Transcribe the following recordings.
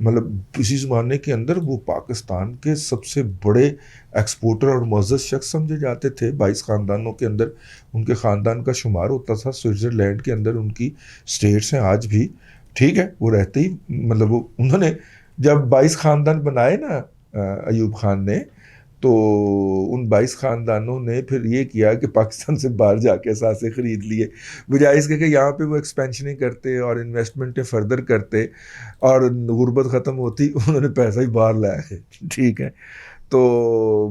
مطلب اسی زمانے کے اندر وہ پاکستان کے سب سے بڑے ایکسپورٹر اور معزز شخص سمجھے جاتے تھے. 22 خاندانوں کے اندر ان کے خاندان کا شمار ہوتا تھا. سوئٹزرلینڈ کے اندر ان کی اسٹیٹس ہیں آج بھی, ٹھیک ہے. وہ رہتے ہی مطلب وہ انہوں نے جب 22 خاندان بنائے نا ایوب خان نے, تو ان 22 خاندانوں نے پھر یہ کیا کہ پاکستان سے باہر جا کے اثاثے خرید لیے, بجائے اس کے کہ یہاں پہ وہ ایکسپینشنیں کرتے اور انویسٹمنٹیں فردر کرتے اور غربت ختم ہوتی. انہوں نے پیسہ ہی باہر لایا ہے, ٹھیک ہے. تو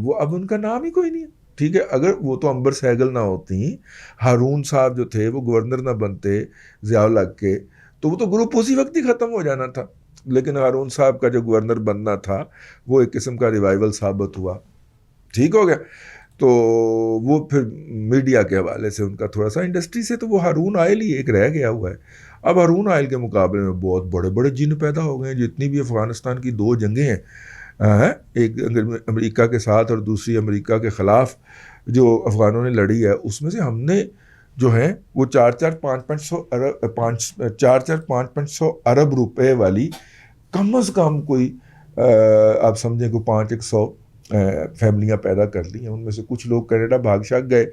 وہ اب ان کا نام ہی کوئی نہیں ہے, ٹھیک ہے. اگر وہ تو امبر سہگل نہ ہوتی, ہارون صاحب جو تھے وہ گورنر نہ بنتے ضیاء الحق کے, تو وہ تو گروپ اسی وقت ہی ختم ہو جانا تھا. لیکن ہارون صاحب کا جو گورنر بننا تھا وہ ایک قسم کا ریوائول ثابت ہوا, ٹھیک ہو گیا. تو وہ پھر میڈیا کے حوالے سے ان کا تھوڑا سا انڈسٹری سے تو وہ ہارون آئل ہی ایک رہ گیا ہوا ہے. اب ہارون آئل کے مقابلے میں بہت بڑے بڑے جن پیدا ہو گئے ہیں. جتنی بھی افغانستان کی 2 جنگیں ہیں, ایک امریکہ کے ساتھ اور دوسری امریکہ کے خلاف جو افغانوں نے لڑی ہے, اس میں سے ہم نے جو ہیں وہ 4-4-5-500 ارب روپے والی کم از کم کوئی آپ سمجھیں کو 500 فیملیاں پیدا کر لی ہیں. ان میں سے کچھ لوگ کینیڈا بھاگ شاگ گئے,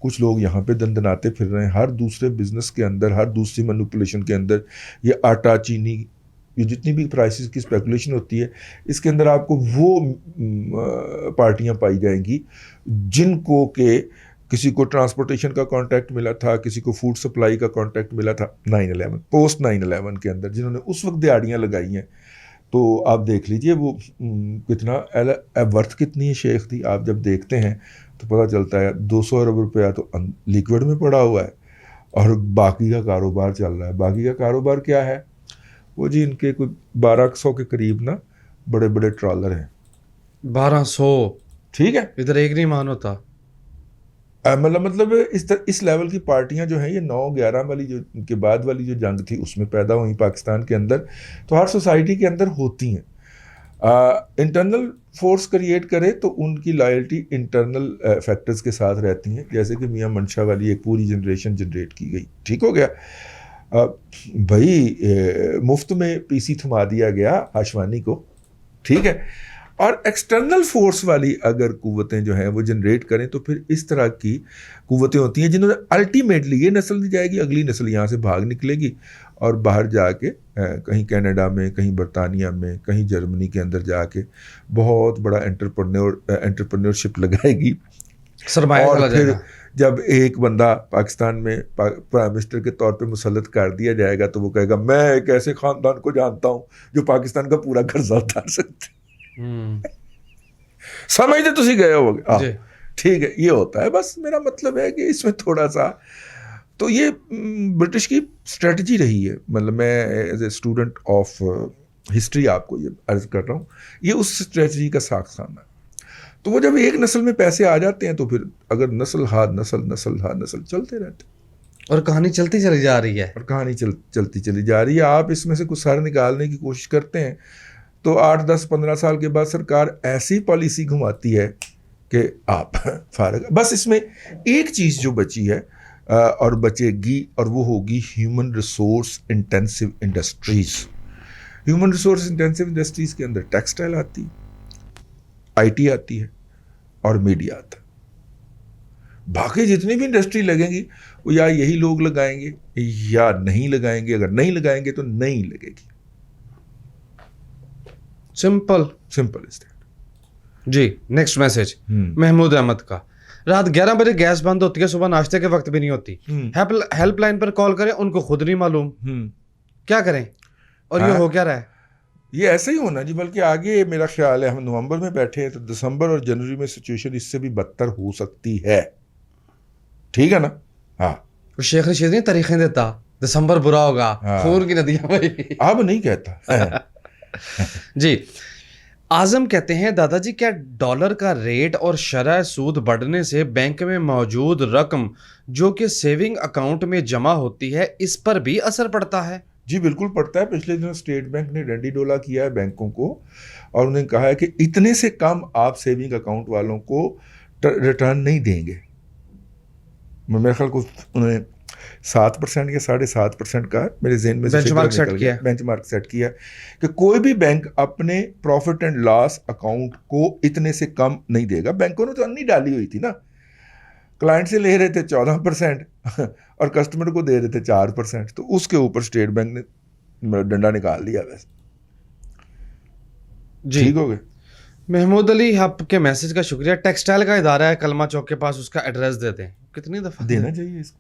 کچھ لوگ یہاں پہ دندناتے پھر رہے ہیں. ہر دوسرے بزنس کے اندر, ہر دوسری مینوپولیشن کے اندر, یہ آٹا چینی, یہ جتنی بھی پرائسز کی اسپیکولیشن ہوتی ہے, اس کے اندر آپ کو وہ پارٹیاں پائی جائیں گی جن کو کہ کسی کو ٹرانسپورٹیشن کا کانٹریکٹ ملا تھا, کسی کو فوڈ سپلائی کا کانٹریکٹ ملا تھا 9/11 پوسٹ 9/11 کے اندر, جنہوں نے اس وقت دیہڑیاں لگائی ہیں. تو آپ دیکھ لیجئے وہ کتنا ورتھ کتنی ہے شیخ تھی. آپ جب دیکھتے ہیں تو پتہ چلتا ہے 200 ارب روپیہ تو لیکوڈ میں پڑا ہوا ہے اور باقی کا کاروبار چل رہا ہے. باقی کا کاروبار کیا ہے؟ وہ جی ان کے کوئی 1200 کے قریب نا بڑے بڑے ٹرالر ہیں. 1200, ٹھیک ہے. ادھر ایک نہیں مان ہوتا. مطلب اس لیول کی پارٹیاں جو ہیں یہ 9/11 والی جو کے بعد والی جو جنگ تھی اس میں پیدا ہوئی پاکستان کے اندر, تو ہر سوسائٹی کے اندر ہوتی ہیں. انٹرنل فورس کریٹ کرے تو ان کی لائلٹی انٹرنل فیکٹرز کے ساتھ رہتی ہیں, جیسے کہ میاں منشا والی ایک پوری جنریشن جنریٹ کی گئی, ٹھیک ہو گیا. بھائی مفت میں پی سی تھما دیا گیا ہاشوانی کو, ٹھیک ہے. اور ایکسٹرنل فورس والی اگر قوتیں جو ہیں وہ جنریٹ کریں تو پھر اس طرح کی قوتیں ہوتی ہیں جنہوں نے الٹیمیٹلی یہ نسل دی جائے گی, اگلی نسل یہاں سے بھاگ نکلے گی اور باہر جا کے کہیں کینیڈا میں, کہیں برطانیہ میں, کہیں جرمنی کے اندر جا کے بہت بڑا انٹرپرینورشپ لگائے گی. اور پھر جب ایک بندہ پاکستان میں پرائم منسٹر کے طور پہ مسلط کر دیا جائے گا تو وہ کہے گا میں ایک ایسے خاندان کو جانتا ہوں جو پاکستان کا پورا قرضہ اتار سکتے. سمجھتے تسی گئے ہو گے, ٹھیک ہے. یہ ہوتا ہے. بس میرا مطلب ہے کہ اس میں تھوڑا سا تو یہ برٹش کی اسٹریٹجی رہی ہے. مطلب میں as a student of history آپ کو یہ عرض کر رہا ہوں, یہ اس اسٹریٹجی کا ساختہ ہے. تو وہ جب ایک نسل میں پیسے آ جاتے ہیں تو پھر اگر نسل ہار نسل چلتے رہتے اور کہانی چلتی چلی جا رہی ہے, اور کہانی چلتی چلی جا رہی ہے. آپ اس میں سے کچھ سر نکالنے کی کوشش کرتے ہیں تو 8, 10, 15 سال کے بعد سرکار ایسی پالیسی گھماتی ہے کہ آپ فارغ. بس اس میں ایک چیز جو بچی ہے اور بچے گی, اور وہ ہوگی human resource intensive industries. Human resource intensive industries کے اندر ٹیکسٹائل آتی, آئی ٹی آتی ہے اور میڈیا آتا ہے. باقی جتنی بھی انڈسٹری لگیں گی وہ یا یہی لوگ لگائیں گے یا نہیں لگائیں گے. اگر نہیں لگائیں گے تو نہیں لگے گی. Simple is that. جی. نیکسٹ میسج محمود احمد کا. رات 11 بجے گیس بند ہوتی ہے, صبح ناشتے کے وقت بھی نہیں ہوتی. ہیلپ لائن پر کال کریں, ان کو خود نہیں معلوم, کیا کریں؟ اور یہ ہو کیا رہا ہے؟ یہ ایسا ہی ہونا جی. بلکہ آگے میرا خیال ہے ہم نومبر میں بیٹھے ہیں تو دسمبر اور جنوری میں سچویشن اس سے بھی بدتر ہو سکتی ہے, ٹھیک ہے نا. ہاں, شیخ رشید نہیں طریقیں دیتا, دسمبر برا ہوگا, خون کی ندیاں بہی. اب نہیں کہتا. جی. اعظم کہتے ہیں دادا جی کیا ڈالر کا ریٹ اور شرح سود بڑھنے سے بینک میں موجود رقم جو کہ سیونگ اکاؤنٹ میں جمع ہوتی ہے اس پر بھی اثر پڑتا ہے؟ جی بالکل پڑتا ہے. پچھلے دنوں اسٹیٹ بینک نے ڈنڈی ڈولا کیا ہے بینکوں کو, اور انہوں نے کہا ہے کہ اتنے سے کم آپ سیونگ اکاؤنٹ والوں کو ریٹرن نہیں دیں گے. میرے خیال کو انہوں نے 7% یا 7.5% کا میرے ذہن میں بینچ مارک سیٹ کیا ہے. بینچ مارک سیٹ کیا کہ کوئی بھی بینک اپنے پروفٹ اینڈ لاس اکاؤنٹ کو اتنے سے کم نہیں دے گا. بینکوں نے تو انی ڈالی ہوئی تھی نا, کلائنٹ سے لے رہے تھے 14% اور کسٹمر کو دے رہے تھے 4%, تو اس کے اوپر اسٹیٹ بینک نے ڈنڈا نکال لیا. ویسے جی ٹھیک ہو گئے. محمود علی, آپ کے میسج کا شکریہ. ٹیکسٹائل کا ادارہ ہے کلمہ چوک کے پاس, اس کا ایڈریس دے دیں. کتنی دفعہ دینا چاہیے اس کو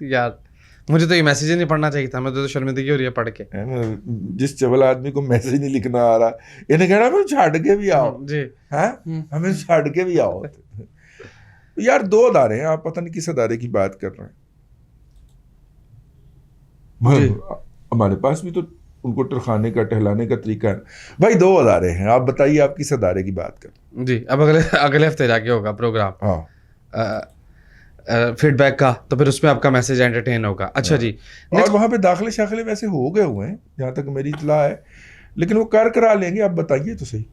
یار, مجھے تو یہ میسج ہی نہیں پڑھنا چاہیے تھا, مجھے تو شرمندگی ہو رہی ہے پڑھ کے. جس چبل آدمی کو میسج نہیں لکھنا آ رہا, انہیں کہنا ہمیں چھاڑ کے بھی آؤ. جی ہاں, ہمیں چھاڑ کے بھی آؤ. یار 2 ادارے ہیں, آپ پتہ نہیں کس ادارے کی بات کر رہے ہیں. ہمارے پاس بھی تو ان کو ٹرخانے کا ٹہلانے کا طریقہ ہے بھائی. 2 ادارے ہیں, آپ بتائیے آپ کس ادارے کی بات کر رہے ہیں. جی, اب اگلے ہفتے جا کے ہوگا پروگرام. ہاں, فیڈ بیک کا, تو پھر اس میں آپ کا میسج انٹرٹین ہوگا. اچھا جی, اور وہاں پہ داخلے شاخلے ویسے ہو گئے ہوئے ہیں جہاں تک میری اطلاع ہے, لیکن وہ کرا لیں گے. آپ بتائیے تو صحیح.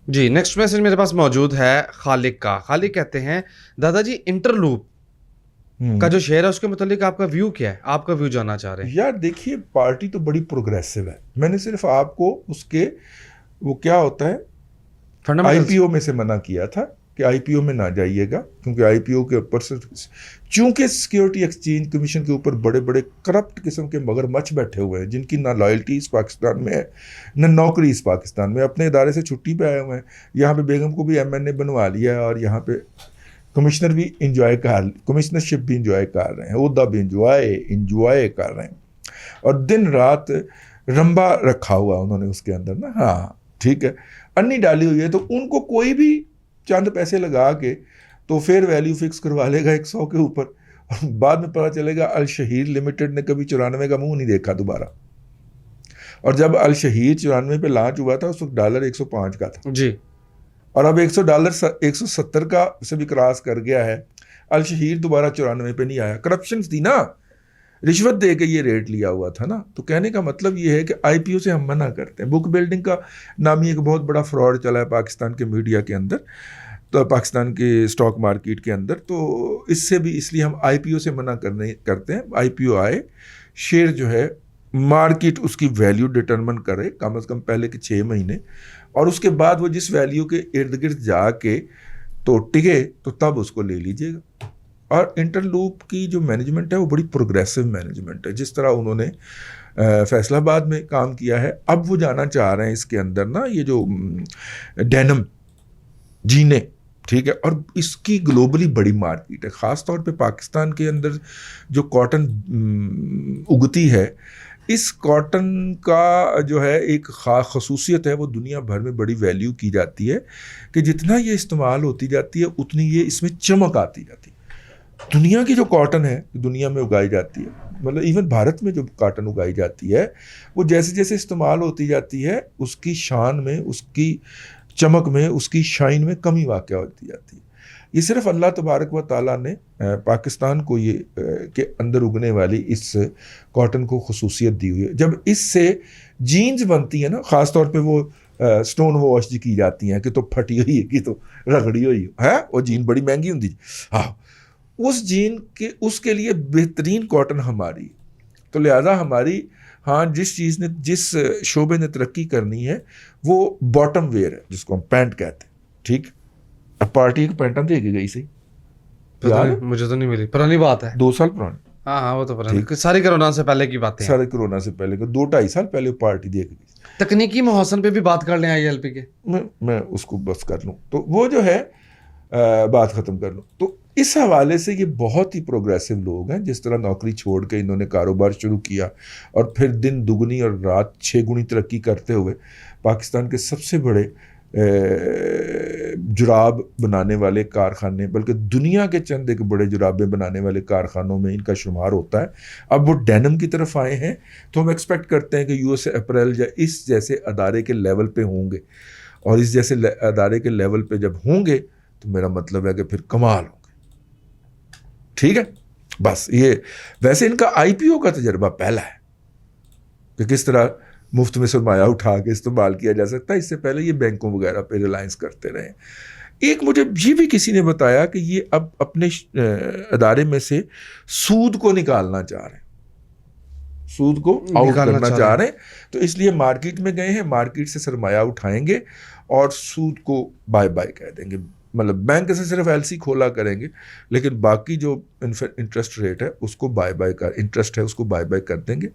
جی, نیکسٹ میسج میرے پاس موجود ہے خالق کا. خالق کہتے ہیں دادا جی انٹرلوپ کا جو شعر ہے اس کے متعلق آپ کا ویو کیا ہے, آپ کا ویو جاننا چاہ رہے ہیں. یار دیکھیے, پارٹی تو بڑی پروگریسو ہے. میں نے صرف آپ کو اس کے وہ کیا ہوتا ہے آئی پی او میں سے منع کیا تھا کہ آئی پی او میں نہ جائیے گا, کیونکہ آئی پی او کے اوپر سے چونکہ سیکیورٹی ایکسچینج کمیشن کے اوپر بڑے بڑے کرپٹ قسم کے مگر مچ بیٹھے ہوئے ہیں, جن کی نہ لائلٹی اس پاکستان میں ہے نہ نوکری اس پاکستان میں. اپنے ادارے سے چھٹی پہ آئے ہوئے ہیں. یہاں پہ بیگم کو بھی ایم این اے بنوا لیا ہے, اور یہاں پہ کمشنر بھی کمشنرشپ بھی انجوائے کر رہے ہیں, عہدہ بھی انجوائے کر رہے ہیں, اور دن رات رمبا رکھا ہوا انہوں نے اس کے اندر نا. ہاں ٹھیک ہے, انی ڈالی ہوئی ہے. تو ان کو کوئی بھی چند پیسے لگا کے تو فیئر ویلیو فکس کروا لے گا 100 کے اوپر, اور بعد میں پتہ چلے گا الشہیر لمیٹڈ نے کبھی 94 کا منہ نہیں دیکھا دوبارہ. اور جب الشہیر 94 پہ لانچ ہوا تھا اس وقت ڈالر 105 کا تھا جی, اور اب $100 170 کا سے بھی کراس کر گیا ہے. الشہیر دوبارہ 94 پہ نہیں آیا. کرپشن تھی نا, رشوت دے کے یہ ریٹ لیا ہوا تھا نا. تو کہنے کا مطلب یہ ہے کہ آئی پی او سے ہم منع کرتے ہیں. بک بلڈنگ کا نامی ایک بہت بڑا فراڈ چلا ہے پاکستان کے میڈیا کے اندر, تو پاکستان کے اسٹاک مارکیٹ کے اندر. تو اس سے بھی اس لیے ہم آئی پی او سے منع کرتے ہیں. آئی پی او آئے, شیئر جو ہے مارکیٹ اس کی ویلیو ڈٹرمن کرے کم از کم پہلے کے 6 مہینے, اور اس کے بعد وہ جس ویلیو کے ارد گرد جا کے تو ٹکے تو تب اس کو لے لیجیے گا. اور انٹرلوپ کی جو مینجمنٹ ہے وہ بڑی پروگریسو مینجمنٹ ہے. جس طرح انہوں نے فیصل آباد میں کام کیا ہے, اب وہ جانا چاہ رہے ہیں اس کے اندر نا, یہ جو ڈینم جینے, ٹھیک ہے, اور اس کی گلوبلی بڑی مارکیٹ ہے. خاص طور پہ پاکستان کے اندر جو کاٹن اگتی ہے, اس کاٹن کا جو ہے ایک خاص خصوصیت ہے, وہ دنیا بھر میں بڑی ویلیو کی جاتی ہے کہ جتنا یہ استعمال ہوتی جاتی ہے اتنی یہ اس میں چمک آتی جاتی ہے. دنیا کی جو کاٹن ہے دنیا میں اگائی جاتی ہے, مطلب ایون بھارت میں جو کاٹن اگائی جاتی ہے, وہ جیسے جیسے استعمال ہوتی جاتی ہے اس کی شان میں, اس کی چمک میں, اس کی شائن میں کمی واقع ہوتی جاتی ہے. یہ صرف اللہ تبارک و تعالیٰ نے پاکستان کو یہ کے اندر اگنے والی اس کاٹن کو خصوصیت دی ہوئی ہے. جب اس سے جینز بنتی ہیں نا, خاص طور پہ وہ سٹون واش جی کی جاتی ہیں کہ تو پھٹی ہوئی ہے کہ تو رگڑی ہوئی ہے, وہ جین بڑی مہنگی ہوتی ہے. ہاں, اس جین کے اس کے لیے بہترین کاٹن ہماری. تو لہٰذا ہماری ہاں جس چیز نے جس شعبے نے ترقی کرنی ہے وہ باٹم ویئر ہے, جس کو ہم پینٹ کہتے ہیں. ٹھیک, پارٹی ایک پینٹاں دے کے گئی سی, مجھے تو نہیں ملی, پرانی بات ہے, 2 سال پرانی. ہاں وہ تو پرانی, ساری کرونا سے پہلے کی باتیں, سارے کرونا سے پہلے 2-2.5 سال پہلے پارٹی دے کے گئی. تکنیکی محسن پہ بھی بات کر لیں آئی ایل پی کے, میں اس کو بس کر لوں تو وہ جو ہے بات ختم کر لوں. تو اس حوالے سے یہ بہت ہی پروگریسو لوگ ہیں. جس طرح نوکری چھوڑ کے انہوں نے کاروبار شروع کیا اور پھر دن دگنی اور رات 6 گنی ترقی کرتے ہوئے پاکستان کے سب سے بڑے جراب بنانے والے کارخانے, بلکہ دنیا کے چند ایک بڑے جرابیں بنانے والے کارخانوں میں ان کا شمار ہوتا ہے. اب وہ ڈینم کی طرف آئے ہیں تو ہم ایکسپیکٹ کرتے ہیں کہ یو ایس اپریل یا اس جیسے ادارے کے لیول پہ ہوں گے, اور اس جیسے ادارے کے لیول پہ جب ہوں گے تو میرا مطلب ہے کہ پھر کمال ہوں گے. ٹھیک ہے, بس یہ ویسے ان کا آئی پی او کا تجربہ پہلا ہے کہ کس طرح مفت میں سرمایہ اٹھا کے استعمال کیا جا سکتا ہے. اس سے پہلے یہ بینکوں وغیرہ پہ ریلائنس کرتے رہے. ایک مجھے یہ بھی کسی نے بتایا کہ یہ اب اپنے ادارے میں سے سود کو نکالنا چاہ رہے ہیں، سود کو آؤٹ کرنا چاہ رہے ہیں، تو اس لیے مارکیٹ میں گئے ہیں، مارکیٹ سے سرمایہ اٹھائیں گے اور سود کو بائے بائے کہہ دیں گے، مطلب بینک سے صرف ایل سی کھولا کریں گے، لیکن باقی جو انٹرسٹ ریٹ ہے اس کو بائے بائے کر، انٹرسٹ ہے اس کو بائے بائے کر دیں گے.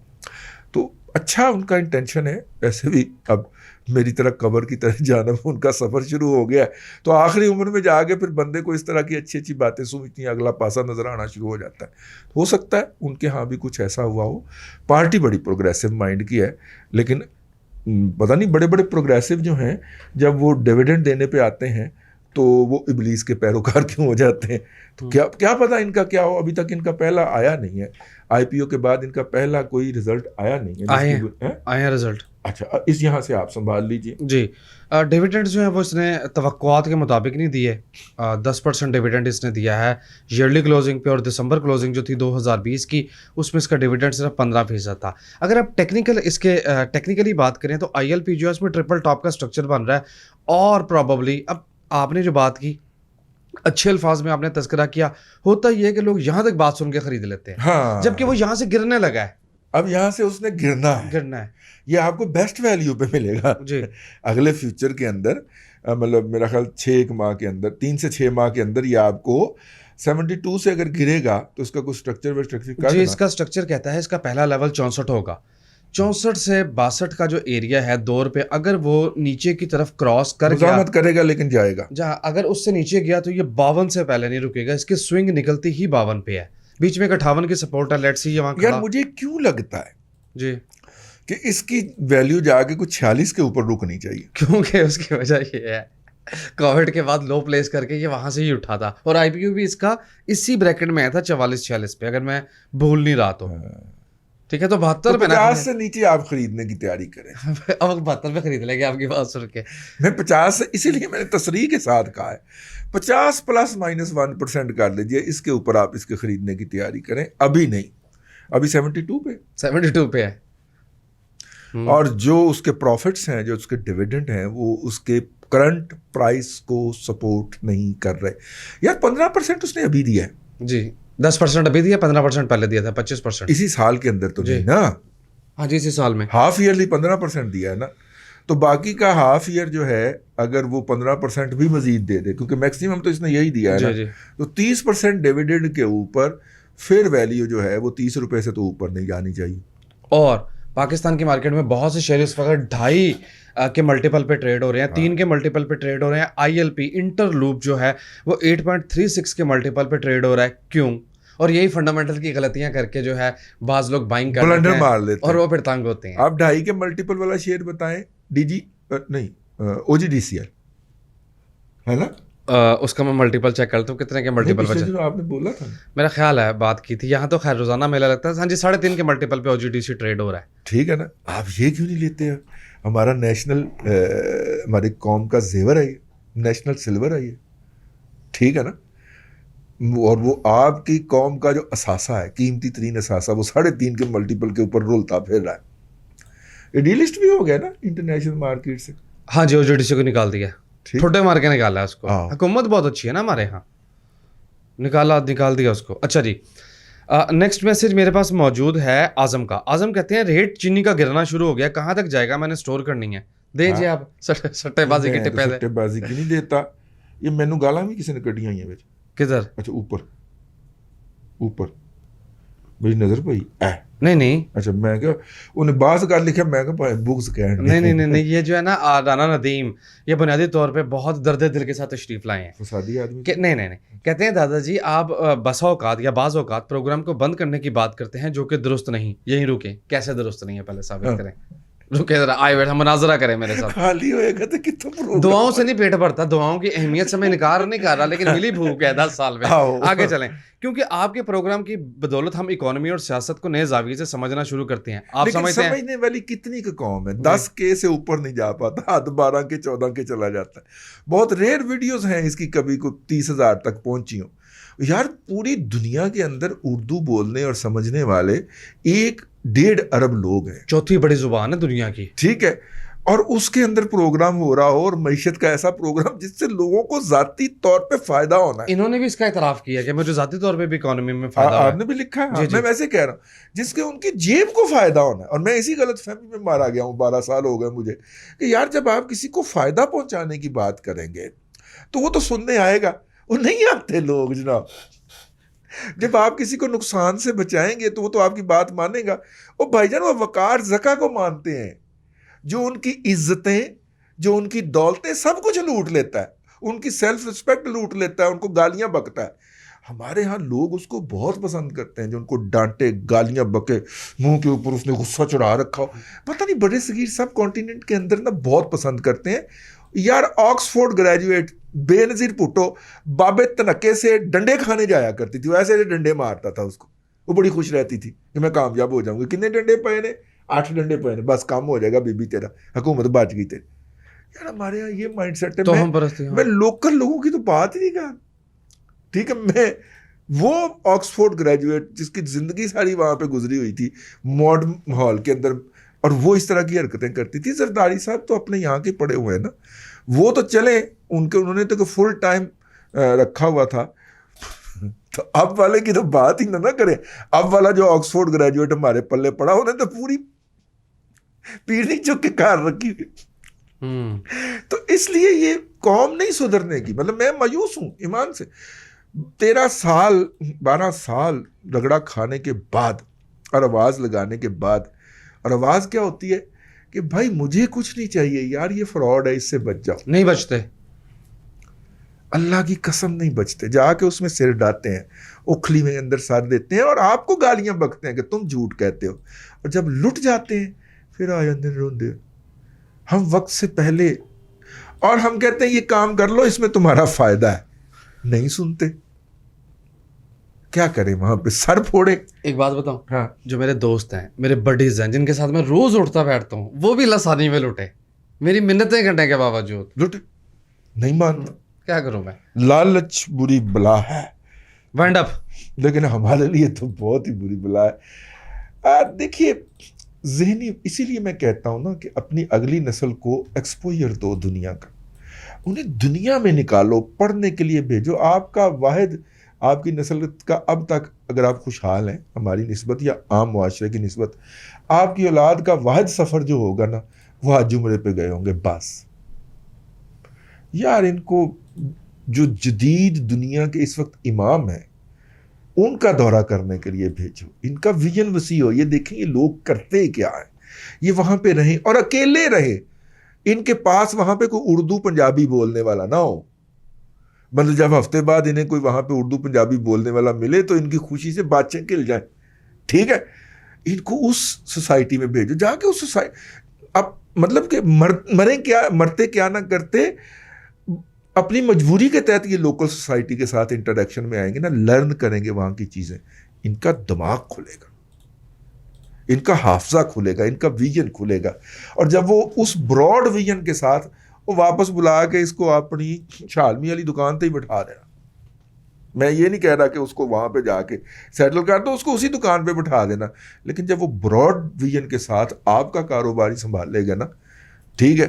تو اچھا ان کا انٹینشن ہے. ویسے بھی اب میری طرح قبر کی طرح جانا ان کا سفر شروع ہو گیا ہے، تو آخری عمر میں جا کے پھر بندے کو اس طرح کی اچھی اچھی باتیں سوچتی ہیں، اگلا پاسا نظر آنا شروع ہو جاتا ہے. ہو سکتا ہے ان کے ہاں بھی کچھ ایسا ہوا ہو. پارٹی بڑی پروگریسو مائنڈ کی ہے، لیکن پتہ نہیں بڑے بڑے پروگریسو جو ہیں جب وہ ڈیویڈنڈ دینے پہ آتے ہیں تو وہ ابلیس کے پیروکار کیوں ہو جاتے ہیں. تو کیا پتہ ان کا کیا ہو. ابھی تک ان کا پہلا آیا نہیں ہے، آئی پی او کے بعد ان کا پہلا کوئی رزلٹ آیا نہیں ہے. آیا رزلٹ. اچھا، اس یہاں سے آپ سنبھال لیجیے. جی، ڈیویڈنڈ جو ہے وہ اس نے توقعات کے مطابق نہیں دیے. 10% ڈیویڈنڈ اس نے دیا ہے ایئرلی کلوزنگ پہ، اور دسمبر کلوزنگ جو تھی 2020 کی اس میں اس کا ڈیویڈنڈ صرف 15% تھا. اگر آپ ٹیکنیکلی بات کریں تو آئی ایل پی جو ہے اس میں ٹرپل ٹاپ کا اسٹرکچر بن رہا ہے، اور پراببلی اب آپ نے جو بات کی اچھے الفاظ میں آپ نے تذکرہ کیا، ہوتا یہ ہے کہ لوگ یہاں تک بات سن کے خرید لیتے ہیں، ہاں، جبکہ وہ یہاں سے گرنے لگا ہے. اب یہاں سے اس نے گرنا ہے، یہ آپ کو بیسٹ ویلیو پہ ملے گا جی اگلے فیوچر کے اندر. مطلب میرا خیال 6 ماہ کے اندر، 3 سے 6 ماہ کے اندر یہ آپ کو 72 سے اگر گرے گا تو اس کا کوئی اسٹرکچر جی، اس کا اسٹرکچر کہتا ہے اس کا پہلا لیول 64 ہوگا. 64 سے 62 کا جو ایریا ہے 2 روپے، اگر وہ نیچے کی طرف کراس کر گیا، مزاحمت کرے گا لیکن جائے گا. جہاں اگر اس سے نیچے گیا تو یہ 52 سے پہلے نہیں رکے گا. اس کی سوئنگ نکلتی ہی 52 پہ ہے، بیچ میں 58 کی سپورٹ ہے. لیٹ سی یہ وہاں کھڑا. یار مجھے کیوں لگتا ہے جی کہ اس کی ویلیو جا کے کچھ 46 کے اوپر رکنی چاہیے، کیونکہ اس کی وجہ یہ ہے کووڈ کے بعد لو پلیس کر کے یہ وہاں سے ہی اٹھا تھا، اور آئی پی او بھی اس کا اسی بریکٹ میں آیا تھا 44-46 پہ، اگر میں بھول نہیں رہا تو. ٹھیک ہے، تو 72 پہ 50 سے نیچے آپ خریدنے کی تیاری کریں. اب 72 پہ خرید لیں گے آپ کی بات سن کے. میں 50 سے، اسی لیے میں نے تصریح کے ساتھ کہا ہے 50 پلس مائنس 1% کر لیجیے، اس کے اوپر آپ اس کے خریدنے کی تیاری کریں. ابھی نہیں، ابھی 72 پہ ہے. اور جو اس کے پروفٹس ہیں، جو اس کے ڈیویڈنڈ ہیں، وہ اس کے کرنٹ پرائس کو سپورٹ نہیں کر رہے. یار 15% اس نے ابھی دیا ہے. جی 10% ابھی دیا، 15% پہلے دیا تھا، 25% اسی سال کے اندر تو نہیں نا. ہاں جی، اسی سال میں ہاف ایئرلی 15% دیا ہے نا. تو باقی کا ہاف ایئر جو ہے اگر وہ 15% بھی مزید دے دے، کیونکہ میکسیمم تو اس نے یہی دیا ہے نا، تو 30% ڈیویڈنڈ کے اوپر پھر ویلیو جو ہے وہ 30 روپے سے تو اوپر نہیں جانی چاہیے. اور پاکستان کی مارکیٹ میں بہت سے شیئر اس وقت 2.5 کے ملٹیپل پہ ٹریڈ ہو رہے ہیں، 3 کے ملٹیپل پہ ٹریڈ ہو رہے ہیں. I L P inter loop جو ہے وہ 8.36 کے ملٹیپل پہ ٹریڈ ہو رہا ہے. کیوں؟ اور یہی فنڈامنٹل کی غلطیاں کر کے جو ہے بعض لوگ بائنگ کر لیتے ہیں مار لیتے اور وہ پھر تنگ ہوتے ہیں. آپ 2.5 کے ملٹیپل والا شیئر بتائیں. ڈی جی نہیں، او جی ڈی سی ایل ہے نا، اس کا میں ملٹیپل چیک کرتا ہوں کتنے کے ملٹیپل بچے. آپ نے بولا تھا، میرا خیال ہے بات کی تھی. یہاں تو خیر روزانہ میلہ لگتا ہے. ہاں جی 3.5 کے ملٹیپل پہ او جی ڈی سی ٹریڈ ہو رہا ہے. ٹھیک ہے نا. آپ یہ کیوں نہیں لیتے؟ ہمارا نیشنل، ہماری قوم کا زیور ہے یہ، نیشنل سلور ہے یہ. ٹھیک ہے نا. اور وہ آپ کی قوم کا جو اثاثہ ہے، قیمتی ترین اثاثہ، وہ 3.5 کے ملٹیپل کے اوپر رولتا پھر رہا ہے. یہ ڈی لسٹ بھی ہو گیا نا انٹرنیشنل مارکیٹ سے. ہاں جی، او جی ڈی سی کو نکال دیا، ٹھوٹے مار کے نکالا ہے اس کو. حکومت بہت اچھی ہے نا ہمارے یہاں، نکال دیا اس کو. اچھا جی، نیکسٹ میسج میرے پاس موجود ہے اعظم کا. اعظم کہتے ہیں ریٹ چینی کا گرنا شروع ہو گیا، کہاں تک جائے گا؟ میں نے اسٹور کرنی ہے. دے جی آپ سٹے بازی کی ٹپے. سٹے بازی کی نہیں دیتا. یہ مینو گالاں بھی کسی نے کٹیاں ہوئی ہیں بچ. کدھر؟ اچھا اوپر میری نظر پئی نہیں. اچھا میں کہ انہیں بعض کا لکھا، میں کہ بکس کہنے. نہیں، یہ جو ہے نا رانا ندیم، یہ بنیادی طور پہ بہت درد دل کے ساتھ تشریف لائے ہیں. فسادی آدمی. نہیں، کہتے ہیں دادا جی آپ بسا اوقات یا بعض اوقات پروگرام کو بند کرنے کی بات کرتے ہیں جو کہ درست نہیں. یہیں رکیں. کیسے درست نہیں ہے پہلے ثابت کریں. رکے ذرا، آئے بیٹھا مناظرہ کریں میرے ساتھ. خالی ہوئے گا تو کتنا دعاؤں سے نہیں پیٹ بھرتا، دعاؤں کی اہمیت سے میں انکار نہیں کر رہا، لیکن ملی بھوک ہے 10 سال میں. آگے چلیں، کیونکہ آپ کے پروگرام کی بدولت ہم اکانومی اور سیاست کو نئے زاویے سے سمجھنا شروع کرتے ہیں. آپ سمجھتے ہیں سمجھنے والی کتنی کا قوم ہے؟ 10 کے سے اوپر نہیں جا پاتا، 12 کے 14 کے چلا جاتا ہے. بہت ریئر ویڈیوز ہیں اس کی کبھی کو 30,000 تک پہنچی ہوں. یار پوری دنیا کے اندر اردو بولنے اور سمجھنے والے 1.5 ارب لوگ ہیں. 4تھی بڑی زبان ہے دنیا کی. ٹھیک ہے. اور اس کے اندر پروگرام ہو رہا ہو، اور معیشت کا ایسا پروگرام جس سے لوگوں کو ذاتی طور پہ فائدہ ہونا ہے. انہوں نے بھی اس کا اعتراف کیا کہ مجھے ذاتی طور پہ بھی اکانومی میں فائدہ ہوا ہے. آپ نے بھی لکھا ہے. میں ویسے کہہ رہا ہوں جس کے ان کی جیب کو فائدہ ہونا ہے. اور میں اسی غلط فہمی میں مارا گیا ہوں، 12 سال ہو گئے مجھے، کہ یار جب آپ کسی کو فائدہ پہنچانے کی بات کریں گے تو وہ تو سننے آئے گا. وہ نہیں آتے لوگ جناب. جب آپ کسی کو نقصان سے بچائیں گے تو وہ تو آپ کی بات مانے گا. وہ بھائی جان وہ وقار زکا کو مانتے ہیں، جو ان کی عزتیں، جو ان کی دولتیں سب کچھ لوٹ لیتا ہے، ان کی سیلف رسپیکٹ لوٹ لیتا ہے، ان کو گالیاں بکتا ہے. ہمارے ہاں لوگ اس کو بہت پسند کرتے ہیں، جو ان کو ڈانٹے، گالیاں بکے، منہ کے اوپر اس نے غصہ چڑھا رکھا ہو. پتہ نہیں بڑے صغیر سب کانٹیننٹ کے اندر نا بہت پسند کرتے ہیں. یار آکسفورڈ گریجویٹ بے نظیر بھٹو بابے تنکے سے ڈنڈے کھانے جایا کرتی تھی، ویسے ڈنڈے مارتا تھا اس کو. وہ بڑی خوش رہتی تھی کہ میں کامیاب ہو جاؤں گی. کتنے ڈنڈے پائے نے؟ 8 ڈنڈے پائے نے. بس کام ہو جائے گا، بی بی تیرا حکومت بچ گئی تیری. یار ہمارے یہاں یہ مائنڈ سیٹ ہے. میں لوکل لوگوں کی تو بات ہی نہیں کہا. ٹھیک ہے، میں وہ آکسفورڈ گریجویٹ جس کی زندگی ساری وہاں پہ گزری ہوئی تھی ماڈرن ماحول کے اندر، اور وہ اس طرح کی حرکتیں کرتی تھی. زرداری صاحب تو اپنے یہاں کے پڑے ہوئے ہیں نا، وہ تو چلے انہوں نے تو فل ٹائم رکھا ہوا تھا. تو اب والے کی تو بات ہی نہ کریں. اب والا جو آکسفورڈ گریجویٹ ہمارے پلے پڑا، انہیں تو پوری پیڑھی چک کے کار رکھی ہوئی. تو اس لیے یہ قوم نہیں سدھرنے کی. مطلب میں مایوس ہوں ایمان سے. 13 سال 12 سال رگڑا کھانے کے بعد اور آواز لگانے کے بعد، اور آواز کیا ہوتی ہے کہ بھائی مجھے کچھ نہیں چاہیے یار، یہ فراڈ ہے، اس سے بچ جاؤ. نہیں بچتے، اللہ کی قسم نہیں بچتے. جا کے اس میں سر ڈالتے ہیں، اوکھلی میں اندر سر دیتے ہیں، اور آپ کو گالیاں بکتے ہیں کہ تم جھوٹ کہتے ہو. اور جب لٹ جاتے ہیں پھر آ جاتے ہیں روندے، ہم وقت سے پہلے، اور ہم کہتے ہیں یہ کام کر لو، اس میں تمہارا فائدہ ہے. نہیں سنتے. کیا کریں وہاں پہ؟ سر پھوڑے. ایک بات بتاؤں، ہاں، جو میرے دوست ہیں، میرے بڈیز ہیں، جن کے ساتھ میں روز اٹھتا بیٹھتا ہوں، وہ بھی لسانی میں لٹے میری منتیں کرنے کے باوجود. لٹے نہیں مانتا. کیا کروں میں؟ لالچ بری بلا ہے، وینڈ اپ. لیکن ہمارے لیے تو بہت ہی بری بلا ہے. دیکھیے ذہنی، اسی لیے میں کہتا ہوں نا کہ اپنی اگلی نسل کو ایکسپوئر دو دنیا کا. انہیں دنیا میں نکالو، پڑھنے کے لیے بھیجو. آپ کا واحد، آپ کی نسل کا اب تک اگر آپ خوشحال ہیں ہماری نسبت یا عام معاشرے کی نسبت، آپ کی اولاد کا واحد سفر جو ہوگا نا وہ آج جمعے پہ گئے ہوں گے بس. یار ان کو جو جدید دنیا کے اس وقت امام ہیں ان کا دورہ کرنے کے لیے بھیجو. ان کا ویژن وسیع ہو، یہ دیکھیں یہ لوگ کرتے کیا ہیں. یہ وہاں پہ رہیں اور اکیلے رہیں. ان کے پاس وہاں پہ کوئی اردو پنجابی بولنے والا نہ ہو. مطلب جب ہفتے بعد انہیں کوئی وہاں پہ اردو پنجابی بولنے والا ملے تو ان کی خوشی سے باتیں کھل جائیں. ٹھیک ہے، ان کو اس سوسائٹی میں بھیجو. جا کے اس سوسائٹی، اب مطلب کہ مریں کیا، مرتے کیا نہ کرتے، اپنی مجبوری کے تحت یہ لوکل سوسائٹی کے ساتھ انٹریکشن میں آئیں گے نا، لرن کریں گے وہاں کی چیزیں. ان کا دماغ کھلے گا، ان کا حافظہ کھلے گا، ان کا ویژن کھلے گا. اور جب وہ اس براڈ ویژن کے ساتھ وہ واپس بلا کے اس کو اپنی شالمی والی دکان پہ ہی بٹھا دینا. میں یہ نہیں کہہ رہا کہ اس کو وہاں پہ جا کے سیٹل کر دو، اس کو اسی دکان پہ بٹھا دینا. لیکن جب وہ براڈ ویژن کے ساتھ آپ کا کاروباری سنبھال لے گا نا، ٹھیک ہے،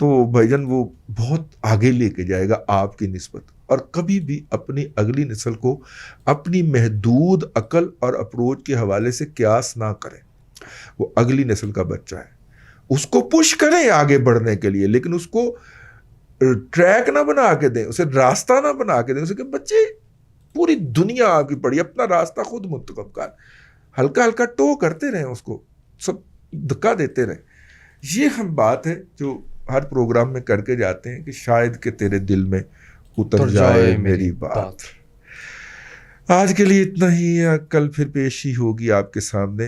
تو بھائی جان وہ بہت آگے لے کے جائے گا آپ کی نسبت. اور کبھی بھی اپنی اگلی نسل کو اپنی محدود عقل اور اپروچ کے حوالے سے قیاس نہ کریں. وہ اگلی نسل کا بچہ ہے، اس کو پش کریں آگے بڑھنے کے لیے، لیکن اس کو ٹریک نہ بنا کے دیں، اسے راستہ نہ بنا کے دیں. اسے کہ بچے پوری دنیا آپ کی پڑی، اپنا راستہ خود منتخب کر. ہلکا ہلکا ٹو کرتے رہیں، اس کو سب دھکا دیتے رہیں. یہ ہم بات ہے جو ہر پروگرام میں کر کے جاتے ہیں کہ شاید کہ تیرے دل میں اتر جائے میری بات. آج کے لیے اتنا ہی. کل پھر پیشی ہوگی آپ کے سامنے.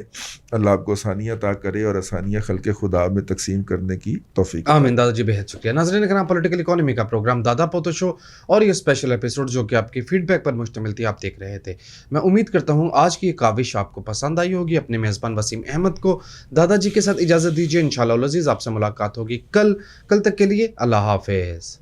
اللہ آپ کو آسانیاں عطا کرے اور آسانیاں خلق خدا میں تقسیم کرنے کی توفیق. آمین. دادا جی بہت شکریہ. ناظرین کرام، پولیٹیکل اکانومی کا پروگرام دادا پوتو شو اور یہ اسپیشل ایپیسوڈ جو کہ آپ کی فیڈ بیک پر مشتمل تھی آپ دیکھ رہے تھے. میں امید کرتا ہوں آج کی یہ کاوش آپ کو پسند آئی ہوگی. اپنے میزبان وسیم احمد کو دادا جی کے ساتھ اجازت دیجیے. انشاءاللہ العزیز آپ سے ملاقات ہوگی کل تک کے لیے اللہ حافظ.